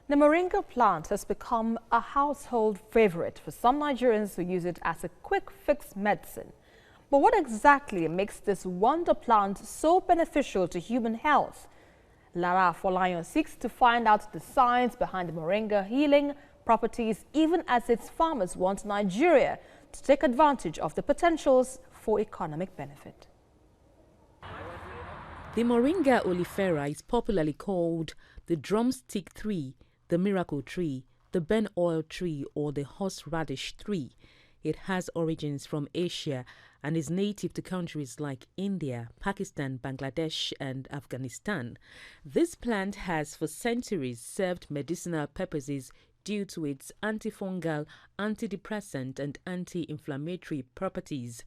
The Moringa plant has become a household favorite for some Nigerians who use it as a quick fix medicine. But what exactly makes this wonder plant so beneficial to human health? Lara Afolayan seeks to find out the science behind the moringa healing properties, even as its farmers want Nigeria to take advantage of the potentials for economic benefit. The Moringa oleifera is popularly called the drumstick tree, the miracle tree, the burn oil tree, or the horseradish tree. It has origins from Asia and is native to countries like India, Pakistan, Bangladesh, and Afghanistan. This plant has for centuries served medicinal purposes due to its antifungal, antidepressant, and anti-inflammatory properties.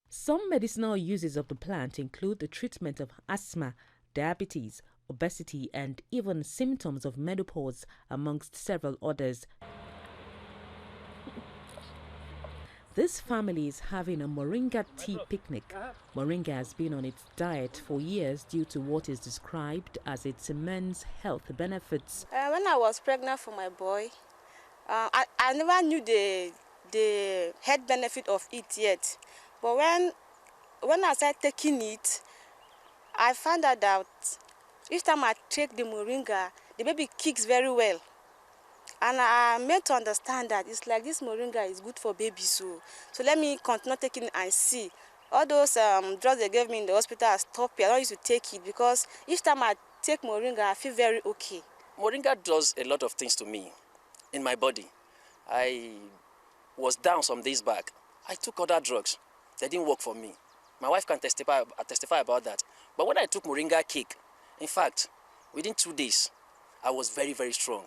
Some medicinal uses of the plant include the treatment of asthma, diabetes, obesity, and even symptoms of menopause, amongst several others. This family is having a moringa tea picnic. Moringa has been on its diet for years due to what is described as its immense health benefits. When I was pregnant for my boy, I never knew the health benefit of it yet. But when I started taking it, I found out that each time I take the moringa, the baby kicks very well. And I made to understand that it's like this moringa is good for babies. So let me continue taking it and see. All those drugs they gave me in the hospital, I stopped it. I don't used to take it because each time I take moringa, I feel very okay. Moringa does a lot of things to me in my body. I was down some days back. I took other drugs. They didn't work for me. My wife can testify about that. But when I took moringa cake, in fact, within 2 days, I was very, very strong.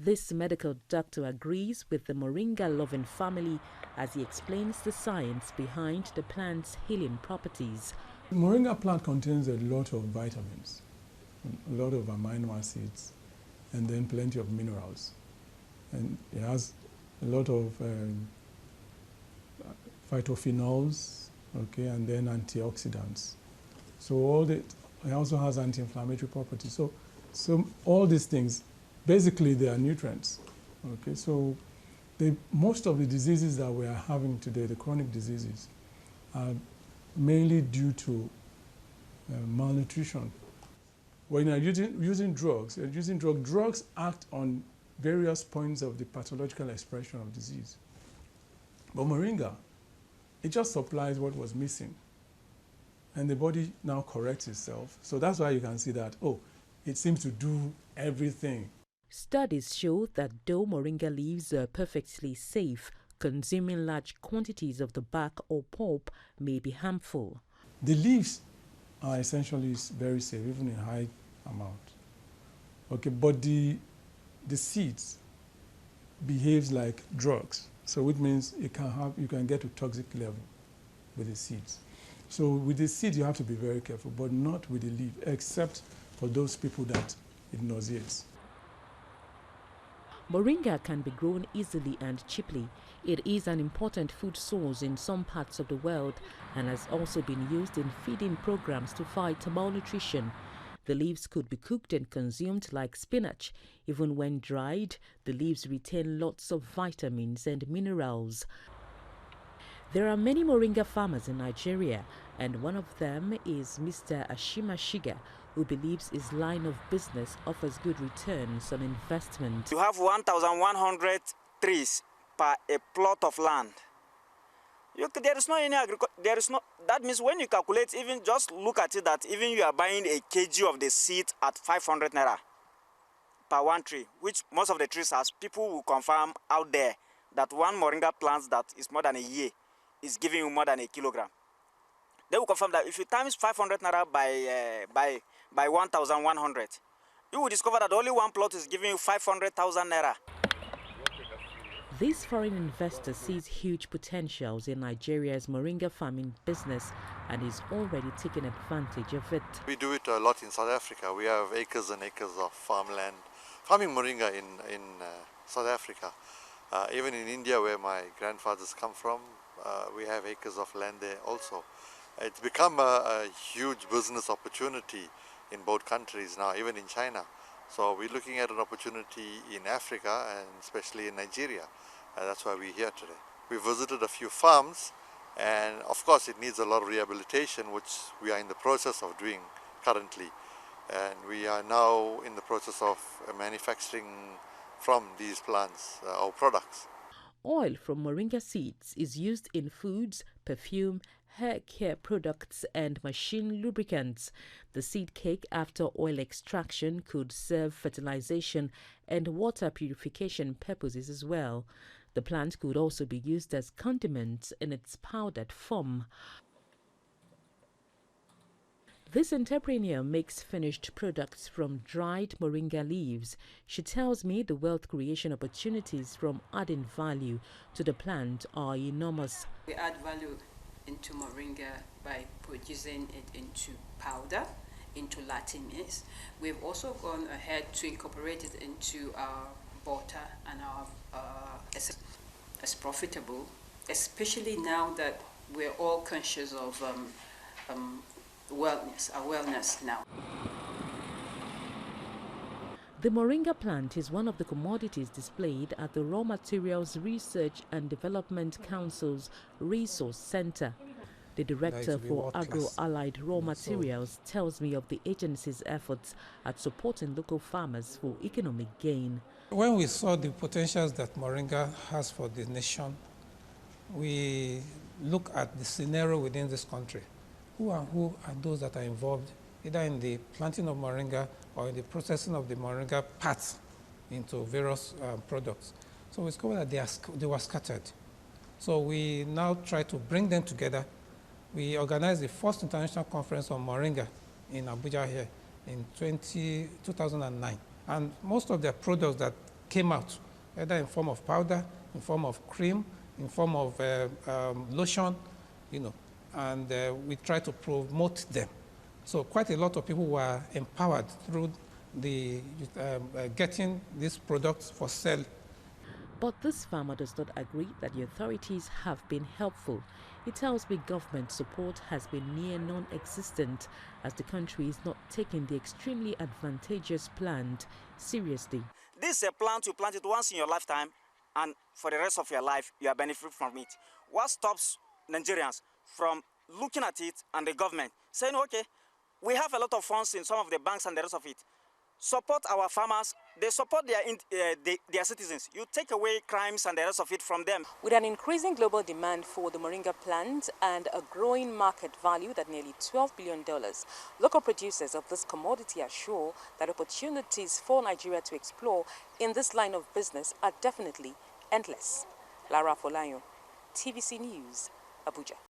This medical doctor agrees with the moringa-loving family as he explains the science behind the plant's healing properties. The moringa plant contains a lot of vitamins, a lot of amino acids, and then plenty of minerals. And it has a lot of phytophenols, okay, and then antioxidants. So it also has anti-inflammatory properties. So all these things, basically they are nutrients. Okay, so most of the diseases that we are having today, the chronic diseases, are mainly due to malnutrition. When you're using drugs, drugs act on various points of the pathological expression of disease. But moringa, it just supplies what was missing. And the body now corrects itself. So that's why you can see that, it seems to do everything. Studies show that though moringa leaves are perfectly safe, consuming large quantities of the bark or pulp may be harmful. The leaves are essentially very safe, even in high amount. Okay, but the seeds behaves like drugs. So it means you can get to toxic level with the seeds. So with the seeds you have to be very careful, but not with the leaf, except for those people that it nauseates. Moringa can be grown easily and cheaply. It is an important food source in some parts of the world and has also been used in feeding programs to fight malnutrition. The leaves could be cooked and consumed like spinach. Even when dried, the leaves retain lots of vitamins and minerals. There are many moringa farmers in Nigeria, and one of them is Mr. Ashima Shiga, who believes his line of business offers good returns on investment. You have 1,100 trees per a plot of land. There is no any agriculture. That means when you calculate, even just look at it, that even you are buying a kg of the seed at 500 naira per one tree, which most of the trees, as people will confirm out there, that one moringa plant that is more than a year is giving you more than a kilogram. They will confirm that if you times 500 naira by 1,100, you will discover that only one plot is giving you 500,000 naira. This foreign investor sees huge potentials in Nigeria's moringa farming business and is already taking advantage of it. We do it a lot in South Africa. We have acres and acres of farmland, farming moringa in South Africa. Even in India, where my grandfathers come from, we have acres of land there also. It's become a huge business opportunity in both countries now, even in China. So we're looking at an opportunity in Africa and especially in Nigeria. That's why we're here today. We visited a few farms, and of course it needs a lot of rehabilitation, which we are in the process of doing currently. And we are now in the process of manufacturing from these plants our products. Oil from moringa seeds is used in foods, perfume, hair care products and machine lubricants. The seed cake after oil extraction could serve fertilization and water purification purposes as well. The plant could also be used as condiments in its powdered form. This entrepreneur makes finished products from dried moringa leaves. She tells me the wealth creation opportunities from adding value to the plant are enormous. We add value into moringa by producing it into powder, into Latin mix. We've also gone ahead to incorporate it into our butter and our as profitable, especially now that we're all conscious of wellness now. The moringa plant is one of the commodities displayed at the Raw Materials Research and Development Council's Resource Center. The director for Agro-Allied Raw Materials tells me of the agency's efforts at supporting local farmers for economic gain. When we saw the potentials that moringa has for the nation, we look at the scenario within this country. Who are those that are involved either in the planting of moringa or in the processing of the moringa parts into various products? So we discovered that they were scattered. So we now try to bring them together. We organized the first international conference on moringa in Abuja here in 2009. And most of the products that came out, either in form of powder, in form of cream, in form of lotion, and we try to promote them. So quite a lot of people were empowered through the getting these products for sale. But this farmer does not agree that the authorities have been helpful. He tells me government support has been near non-existent as the country is not taking the extremely advantageous plant seriously. This is a plant, you plant it once in your lifetime, and for the rest of your life, you are benefiting from it. What stops Nigerians from looking at it and the government saying, okay, we have a lot of funds in some of the banks and the rest of it. Support our farmers, they support their citizens. You take away crimes and the rest of it from them. With an increasing global demand for the moringa plant and a growing market value at nearly $12 billion, local producers of this commodity are sure that opportunities for Nigeria to explore in this line of business are definitely endless. Lara Afolayan, TVC News, Abuja.